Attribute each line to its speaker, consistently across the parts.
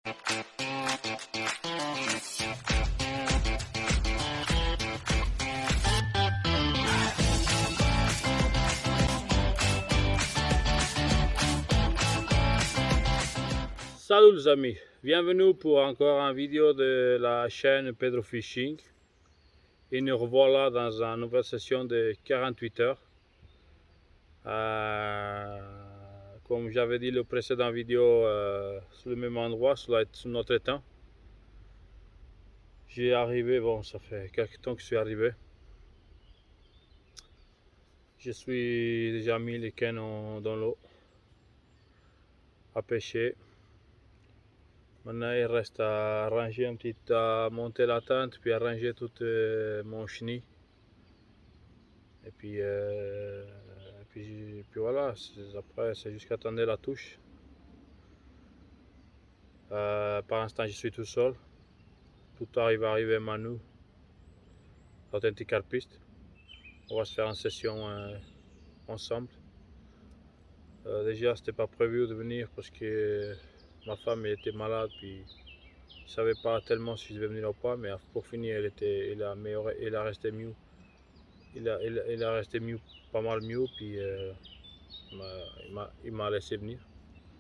Speaker 1: Salut les amis, bienvenue pour encore une vidéo de la chaîne Pedro Fishing. Et nous revoilà dans une nouvelle session de 48 heures. Comme j'avais dit le précédent vidéo, sur le même endroit, sur notre étang. J'ai arrivé, bon ça fait quelques temps que je suis arrivé. Je suis déjà mis les canons dans l'eau à pêcher. Maintenant il reste à ranger un petit, à monter la tente, puis à ranger tout mon chenille. Et puis voilà, après c'est jusqu'à attendre la touche. Par l'instant je suis tout seul. Tout tard il va arriver Manu, l'authentique carpiste. On va se faire une session ensemble. Déjà c'était pas prévu de venir parce que ma femme elle était malade, puis je savais pas tellement si je devais venir ou pas, mais pour finir elle a resté mieux. Il a resté mieux, pas mal mieux, puis il m'a laissé venir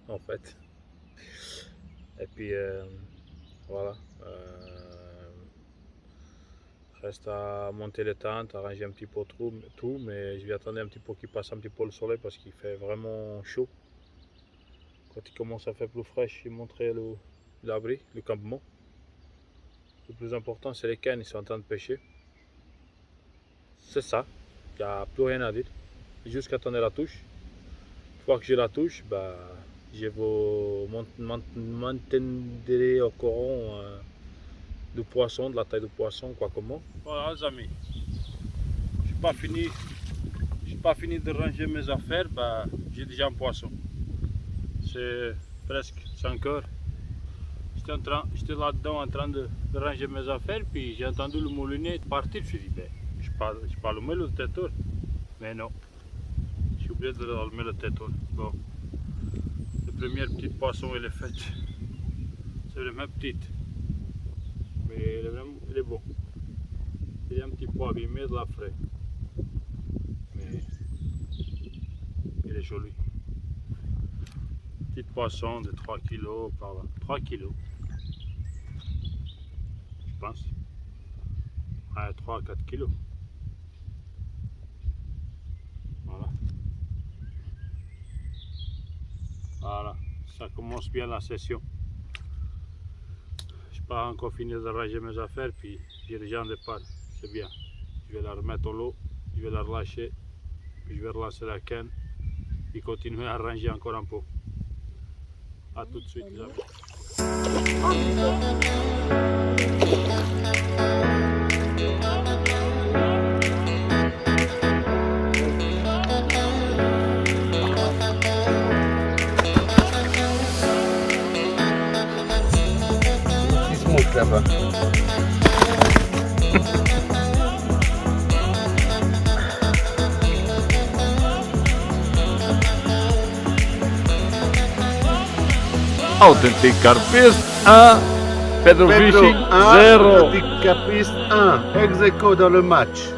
Speaker 1: en fait. Et puis voilà. Reste à monter les tentes, arranger un petit peu tout, mais je vais attendre un petit peu qu'il passe un petit peu le soleil parce qu'il fait vraiment chaud. Quand il commence à faire plus frais, je vais montrer l'abri, le campement. Le plus important c'est les cannes, ils sont en train de pêcher. C'est ça, il n'y a plus rien à dire. Jusqu'à attendre la touche. Une fois que j'ai la touche, bah, je vous maintenir au courant du poisson, de la taille du poisson, quoi comment. Voilà les amis, je n'ai pas fini de ranger mes affaires, bah, j'ai déjà un poisson. C'est presque 5 heures. J'étais là-dedans en train de ranger mes affaires, puis j'ai entendu le moulinet partir. Je me suis dit, ben, je peux allumer le tétard. Mais non, j'ai oublié de allumer le tétard. Bon, le premier petit poisson il est fait. C'est vraiment petite. Mais il est bon. Il est un petit peu abîmé de la fraie. Mais il est joli. Petit poisson de 3 kg par là. 3 kg. Je pense. À 3 à 4 kg. Voilà. Voilà. Ça commence bien la session. Je n'ai pas encore fini de ranger mes affaires, puis j'ai déjà un départ. C'est bien. Je vais la remettre au lot, je vais la relâcher, puis je vais relancer la canne et continuer à ranger encore un peu. A tout de suite les amis.
Speaker 2: Là-bas.
Speaker 1: Authentic Carpiste 1, Pedro Fishing 0.
Speaker 2: Authentic Carpiste 1, ex-aequo dans le match.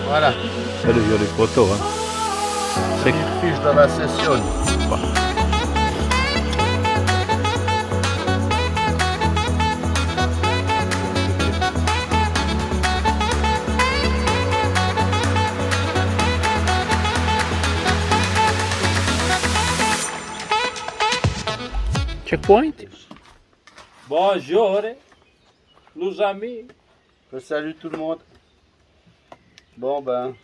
Speaker 2: Voilà.
Speaker 1: C'est le joli photo. Hein.
Speaker 2: C'est une fiche dans la session.
Speaker 1: Checkpoint. Bonjour, les amis.
Speaker 2: Salut tout le monde. Bon ben,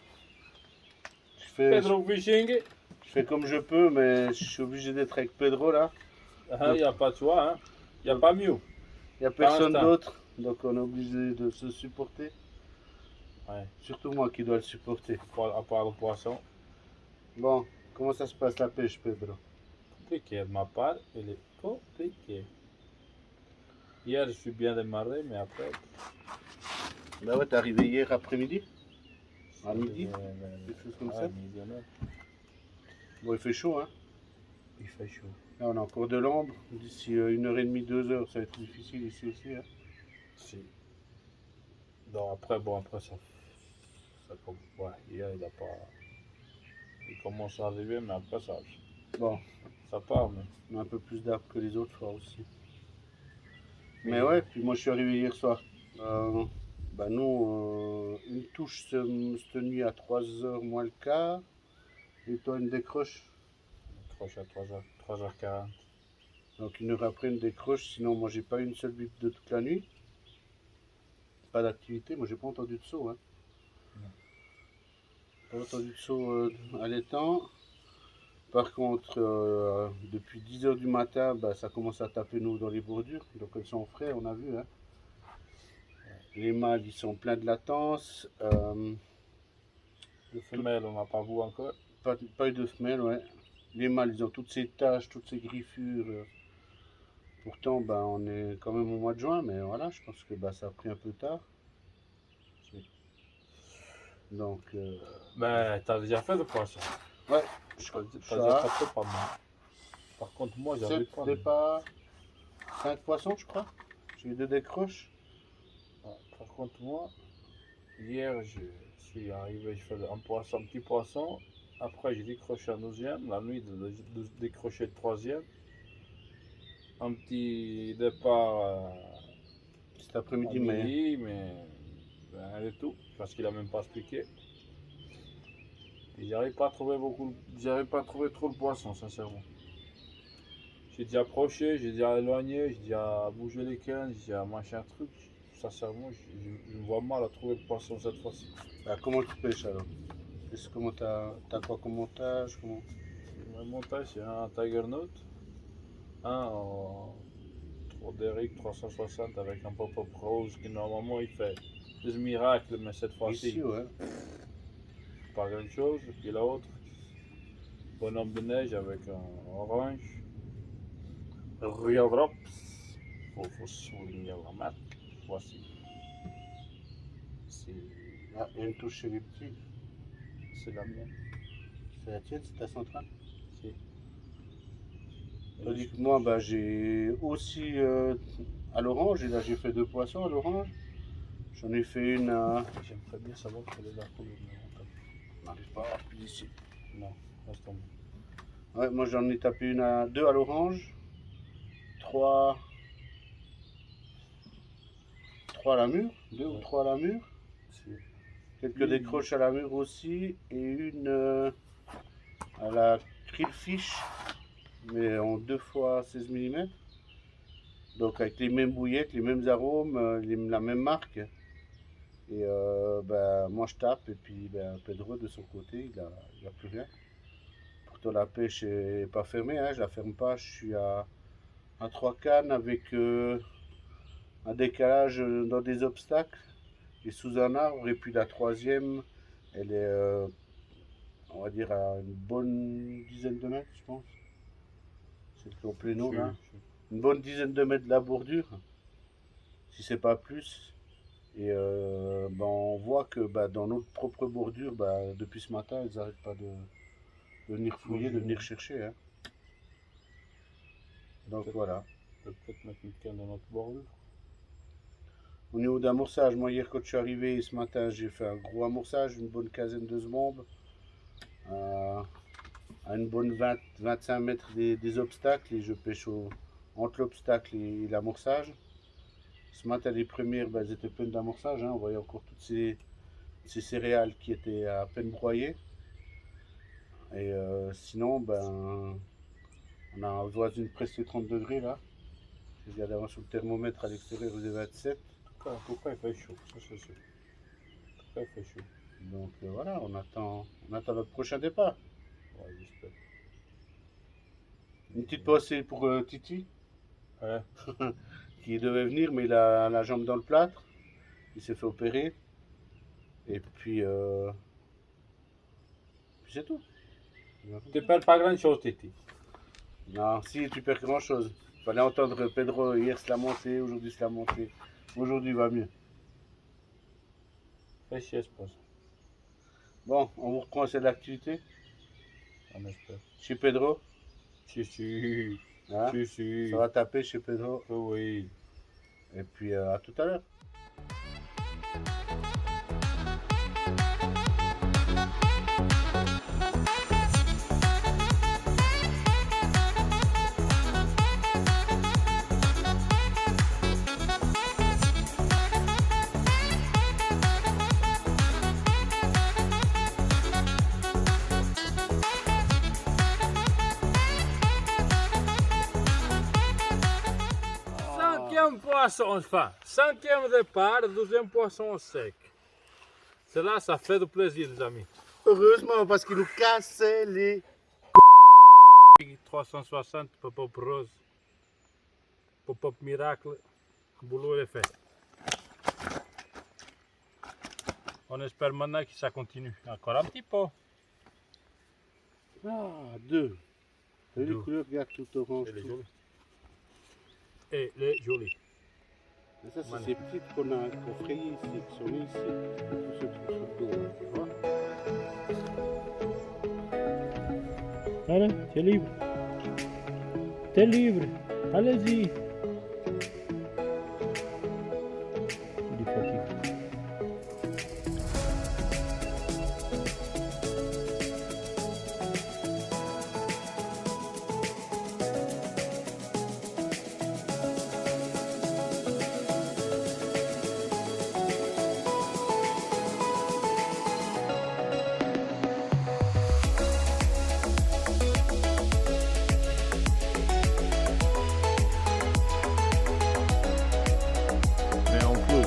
Speaker 1: Pedro Fishing.
Speaker 2: je fais comme je peux, mais je suis obligé d'être avec Pedro là.
Speaker 1: Il n'y a pas de choix, hein. Il n'y a pas mieux.
Speaker 2: Il n'y a personne d'autre, donc on est obligé de se supporter.
Speaker 1: Ouais.
Speaker 2: Surtout moi qui dois le supporter.
Speaker 1: À part le poisson.
Speaker 2: Bon, comment ça se passe la pêche, Pedro?
Speaker 1: Compliqué de ma part, il est compliqué. Hier je suis bien démarré, mais après.
Speaker 2: Bah ouais, t'es arrivé hier après-midi? À midi? Quelque chose comme ça?
Speaker 1: Midi,
Speaker 2: Bon, il fait chaud, hein.
Speaker 1: Il fait chaud.
Speaker 2: Là, on a encore de l'ombre. D'ici 1h30, 2h, ça va être difficile ici aussi, hein.
Speaker 1: Si. Non, après, bon, après, ça ouais, hier, il a pas. Il commence à arriver, mais après,
Speaker 2: Bon,
Speaker 1: ça part, mais.
Speaker 2: on a un peu plus d'arbres que les autres fois aussi. Mais
Speaker 1: Mais
Speaker 2: ouais, puis moi je suis arrivé hier soir. Bah nous, une touche cette nuit à 3h moins le quart. Et toi une décroche.
Speaker 1: on accroche à 3h40.
Speaker 2: Donc 1 heure après une décroche. Sinon moi j'ai pas eu une seule bip de toute la nuit. Pas d'activité. Moi j'ai pas entendu de saut, hein.
Speaker 1: Non.
Speaker 2: Pas entendu de saut à l'étang. Par contre, depuis 10h du matin, bah, ça commence à taper nous dans les bordures. Donc elles sont frais, on a vu, hein. Les mâles ils sont pleins de latence.
Speaker 1: Les femelles, on n'a pas vu encore.
Speaker 2: Pas eu de femelles, ouais. Les mâles, ils ont toutes ces taches, toutes ces griffures. Pourtant, bah, on est quand même au mois de juin, mais voilà, je pense que bah, ça a pris un peu tard. Donc,
Speaker 1: Mais t'as déjà fait le poisson.
Speaker 2: ouais,
Speaker 1: T'as déjà tapé pas mal. Par contre, moi, j'avais
Speaker 2: 7
Speaker 1: pas.
Speaker 2: départs, 5 poissons, je crois. J'ai eu 2 décroches.
Speaker 1: Ouais, par contre, moi, hier, je suis arrivé, je fais un petit poisson. Après, j'ai décroché un deuxième. La nuit, de décrocher le troisième. Un petit départ
Speaker 2: Cet
Speaker 1: à
Speaker 2: après-midi,
Speaker 1: midi, mais rien du tout, parce qu'il a même pas expliqué. Et j'arrive pas à trouver trop le poisson, sincèrement. J'ai déjà approché, j'ai déjà éloigné, j'ai déjà bougé les cannes, j'ai déjà machin truc. Sincèrement, je me vois mal à trouver le poisson cette fois-ci.
Speaker 2: bah, comment tu pêches alors? Comment t'as quoi comme montage?
Speaker 1: Le montage, c'est un Tiger Note, un en 3DRX 360 avec un pop-up rose qui normalement il fait des miracles, mais cette fois-ci,
Speaker 2: Ici, ouais.
Speaker 1: pas grand chose. Et puis l'autre, bonhomme de neige avec un orange. Real Drops. Faut souligner la marque. Voici.
Speaker 2: Ah, il y a une touche chez les petits.
Speaker 1: C'est la mienne.
Speaker 2: C'est la tienne, c'est ta centrale?
Speaker 1: Si.
Speaker 2: Tandis que moi, bah, j'ai aussi à l'orange, et là j'ai fait 2 poissons à l'orange. J'en ai fait une à.
Speaker 1: J'aimerais bien savoir quelle est la couleur de mon tapis.
Speaker 2: On n'arrive pas à voir plus d'ici.
Speaker 1: Non, laisse tomber.
Speaker 2: Ouais, moi j'en ai tapé une à 2 à l'orange, 3 à la mûre, 2 ou 3 à la mûre,
Speaker 1: Si.
Speaker 2: quelques décroches à la mûre aussi, et une à la krillfish, mais en 2 fois 16 mm. Donc avec les mêmes bouillettes, les mêmes arômes, la même marque. Et bah, moi je tape, et puis bah, Pedro de son côté, il a plus rien. Pourtant la pêche est pas fermée, hein, je la ferme pas, je suis à 3 cannes avec un décalage dans des obstacles et sous un arbre. Et puis la troisième, elle est, on va dire, à une bonne dizaine de mètres, je pense. C'est le complet non là. Une bonne dizaine de mètres de la bordure, si c'est pas plus. Et bah, on voit que bah, dans notre propre bordure, bah, depuis ce matin, ils n'arrêtent pas de venir fouiller, de venir chercher, hein. Donc voilà.
Speaker 1: On peut peut-être mettre une canne dans notre bordure.
Speaker 2: Au niveau d'amorçage, moi hier quand je suis arrivé ce matin, j'ai fait un gros amorçage, une bonne quinzaine de secondes, à une bonne 20-25 mètres des obstacles, et je pêche entre l'obstacle et l'amorçage. Ce matin, les premières, ben, elles étaient pleines d'amorçage, hein. On voyait encore toutes ces céréales qui étaient à peine broyées. Et sinon, ben, on a voisine presque 30 degrés là. Je regarde avant sur le thermomètre à l'extérieur, il faisait 27.
Speaker 1: En tout cas, il fait chaud, ça c'est sûr. En tout cas, il fait chaud.
Speaker 2: Donc voilà, on attend notre prochain départ.
Speaker 1: Ouais, j'espère.
Speaker 2: Une petite pensée pour Titi,
Speaker 1: Ouais.
Speaker 2: qui devait venir, mais il a la jambe dans le plâtre. Il s'est fait opérer. Et puis c'est tout.
Speaker 1: Tu perds pas grand chose, Titi.
Speaker 2: Non, si tu perds grand chose. Fallait entendre Pedro hier se la monter, aujourd'hui se la monter. Aujourd'hui il va mieux.
Speaker 1: Fais chier, ce poisson.
Speaker 2: Bon, on vous reprend cette activité.
Speaker 1: on espère.
Speaker 2: Chez Pedro?
Speaker 1: Si.
Speaker 2: Hein?
Speaker 1: Si.
Speaker 2: Ça va taper chez Pedro.
Speaker 1: Oui.
Speaker 2: Et puis à tout à l'heure.
Speaker 1: Cinquième poisson, enfin. Cinquième départ, deuxième poisson au sec. Cela, ça fait du plaisir, les amis.
Speaker 2: Heureusement, parce qu'il nous cassait les...
Speaker 1: 360, pop-up rose, pop-up miracle, boulot est fait. On espère maintenant que ça continue. Encore un petit peu.
Speaker 2: Ah, deux. T'as vu
Speaker 1: Deux.
Speaker 2: les couleurs, regarde, tout orange.
Speaker 1: Elle est
Speaker 2: tout.
Speaker 1: jolie. Elle est jolie.
Speaker 2: Et ça, c'est ces petites qu'on a frayées ici, qui sont nées ici. Tout ce truc sur le dos.
Speaker 1: Tu vois? Voilà, t'es libre. T'es libre. Allez-y. Il est fatigué. Mais en close,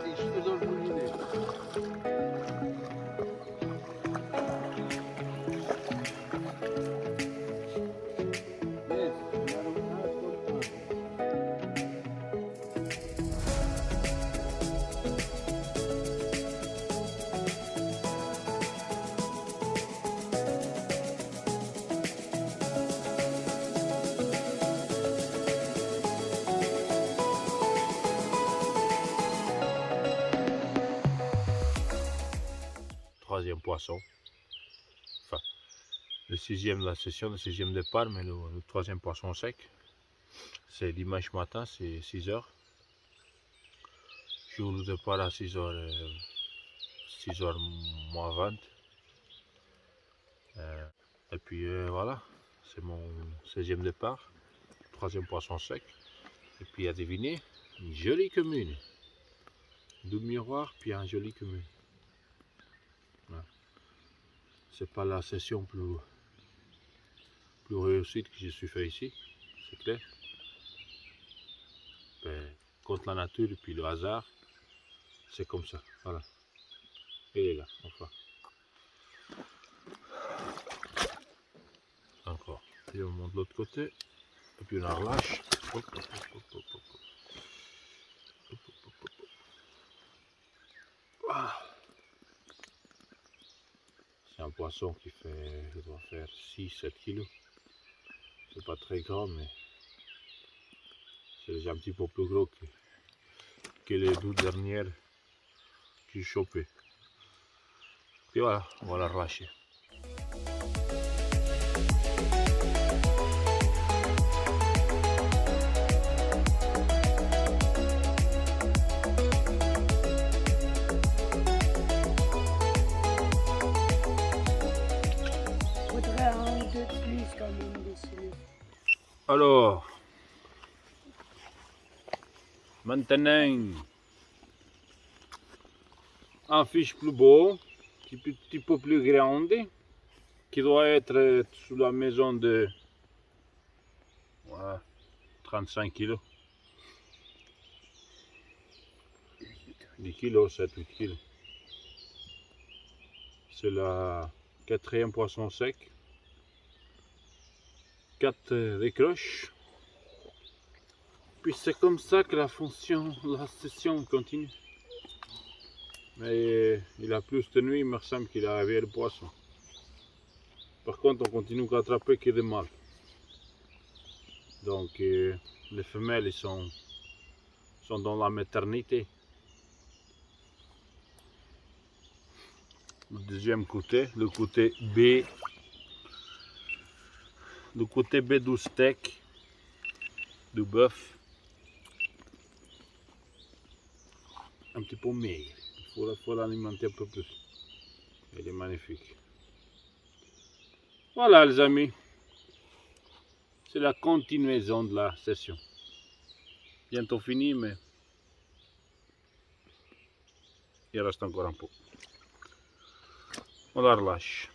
Speaker 2: Les cheveux dans le moulinet. Yes,
Speaker 1: troisième poisson. Enfin, le sixième de la session, le sixième départ, mais le troisième poisson sec. C'est dimanche matin, c'est 6 h. Jour de départ à 6 h, 6 h moins 20. Et puis voilà, c'est mon 16e départ. Troisième poisson sec. Et puis à deviner, une jolie commune. Deux miroirs, puis un joli commune. Voilà. C'est pas la session plus réussie que je suis fait ici, c'est clair. Mais contre la nature et puis le hasard, c'est comme ça. Voilà. Et les gars, enfin. Encore. Et on monte de l'autre côté. Et puis on la relâche. Hop, hop, hop, hop, hop, hop. Hop, hop, hop, hop, hop. Ah. C'est un poisson qui fait, je dois faire 6-7 kilos. C'est pas très grand, mais c'est déjà un petit peu plus gros que les deux dernières que j'ai chopées. Et voilà, on va la relâcher.
Speaker 3: Faudrait un ou deux de plus quand même dessus.
Speaker 1: Alors, maintenant, un fiche plus beau, petit peu plus grande, qui doit être sous la maison de 35 kg. 10 kg, 7-8 kg. C'est la 4e poisson sec. 4 décroches. Puis c'est comme ça que la session continue. Mais il a plus de nuit, il me semble qu'il a réveillé le poisson. Par contre, on continue à attraper que des mâles. Donc les femelles ils sont dans la maternité. Le deuxième côté, le côté B. Le côté B du steak, du bœuf. Un petit peu maigre. Il faut l'alimenter un peu plus. Il est magnifique. Voilà les amis. C'est la continuation de la session. Bientôt fini, mais il reste encore un peu. On la relâche.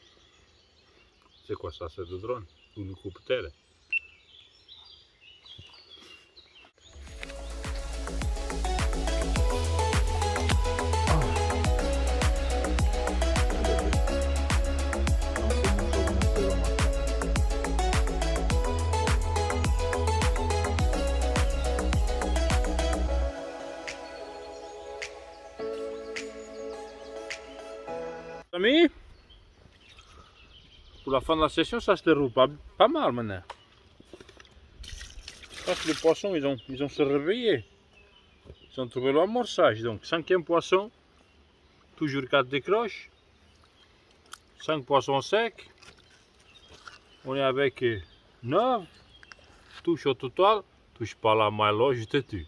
Speaker 1: C'est quoi ça? C'est du drone ou du coupe-terre? Amis, pour la fin de la session, ça se déroule pas mal maintenant. Parce que les poissons, ils ont se réveillé. Ils ont trouvé l'amorçage. Donc, 5e poisson, toujours 4 décroches, 5 poissons secs. On est avec 9. Touche au total, touche pas la maille, je te tue.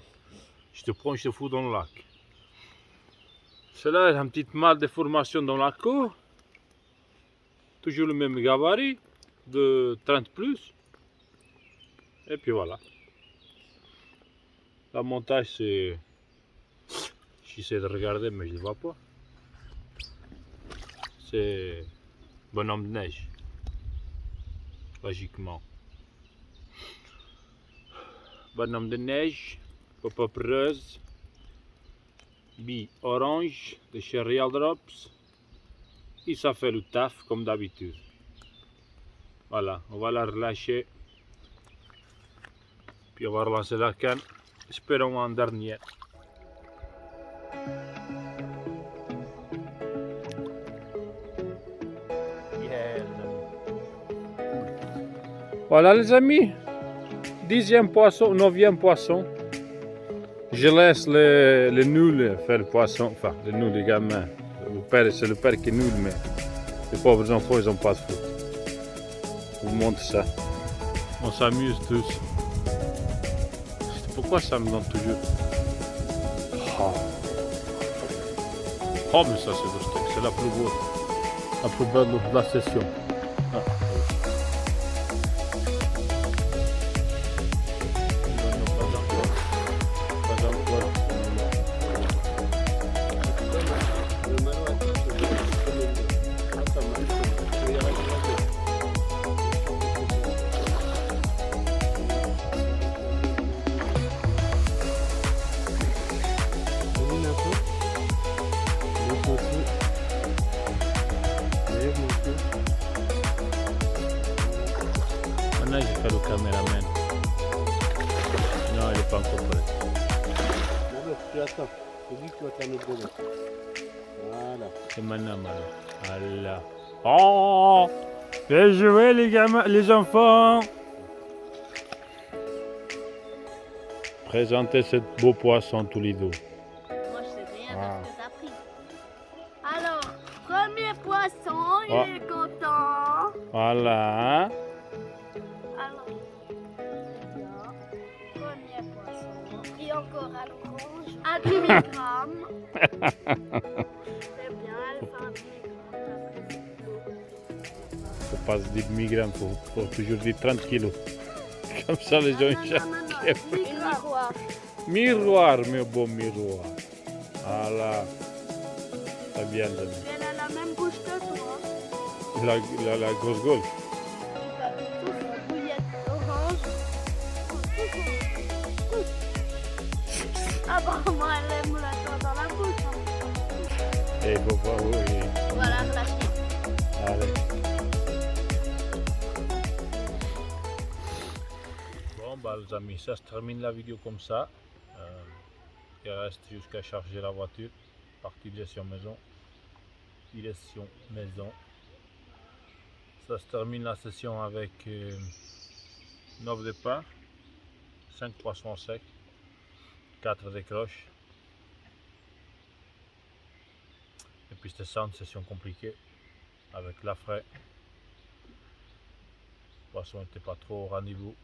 Speaker 1: Je te prends, je te fous dans le lac. Cela est un petit mal de formation dans la queue. Toujours le même gabarit de 30 plus. Et puis voilà. La montage c'est... J'essaie de regarder mais je ne vois pas. C'est bonhomme de neige. Logiquement. Bonhomme de neige, pop-up rose. Bille orange, de chez Real Drops, et ça fait le taf comme d'habitude. Voilà, on va la relâcher, puis on va relancer la canne, espérons en dernière. Voilà les amis, 10e poisson, 9e poisson. Je laisse les nuls faire le poisson, enfin les nuls, les gamins. C'est le père qui est nul, mais les pauvres enfants ils n'ont pas de faute. Je vous montre ça. On s'amuse tous. Pourquoi ça me donne toujours? Oh mais ça c'est le steak, c'est la plus belle de la session. Ah. Maintenant j'ai fait le caméraman. Non, il n'est pas encore prêt.
Speaker 2: Tu attends. Je dis que tu vas t'en mettre dedans. Voilà.
Speaker 1: C'est maintenant, voilà. Oh, bien joué les gamins, les enfants. Présentez ce beau poisson tous les deux.
Speaker 3: Moi, je sais rien parce que t'as pris. Alors, premier poisson, il est content.
Speaker 1: Voilà. Hein?
Speaker 3: Alors, là, premier poisson. Et encore à l'orange, à demi-gramme. C'est bien, elle fait un demi-gramme.
Speaker 1: Faut pas se dire demi-gramme, faut toujours dire 30 kilos. Comme ça les gens
Speaker 3: Non,
Speaker 1: cherchent.
Speaker 3: non, non, miroir.
Speaker 1: Miroir, meu beau miroir. Voilà. Très bien, les amis.
Speaker 3: Elle a la même bouche que toi.
Speaker 1: La grosse gueule.
Speaker 3: Tous bouillettes orange. Apparemment, elle aime la toi dans la bouche. Hein.
Speaker 1: Et bon, bravo. Et...
Speaker 3: Voilà, relâchez.
Speaker 1: Allez. Bon, bah, les amis, ça se termine la vidéo comme ça. Il reste jusqu'à charger la voiture. Partie direction maison. Direction maison. Ça se termine la session avec 9 départs, 5 poissons secs, 4 décroches. Et puis c'était ça une session compliquée avec la fraie. Le poisson n'était pas trop au rendez-vous.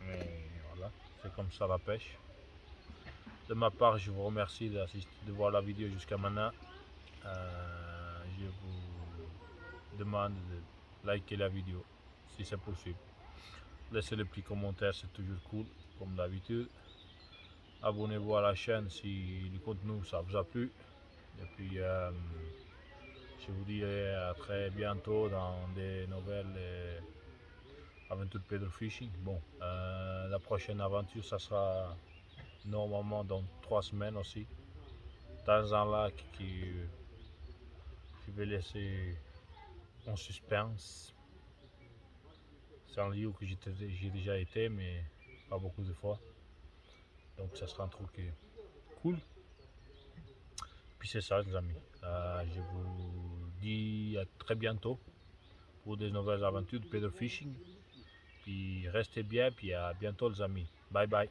Speaker 1: Mais voilà, c'est comme ça la pêche. De ma part, je vous remercie de voir la vidéo jusqu'à maintenant. Je vous demande de liker la vidéo si c'est possible. Laissez le petit commentaire, c'est toujours cool, comme d'habitude. Abonnez-vous à la chaîne si le contenu ça vous a plu. Et puis, je vous dis à très bientôt dans des nouvelles aventures Pedro Fishing. Bon, la prochaine aventure, ça sera normalement dans 3 semaines aussi. Dans un lac qui je vais laisser en suspense. C'est un lieu que j'ai déjà été, mais pas beaucoup de fois. Donc ça sera un truc cool. Puis c'est ça les amis. Je vous dis à très bientôt pour des nouvelles aventures de Pedro Fishing. Puis restez bien, puis à bientôt les amis. Bye bye.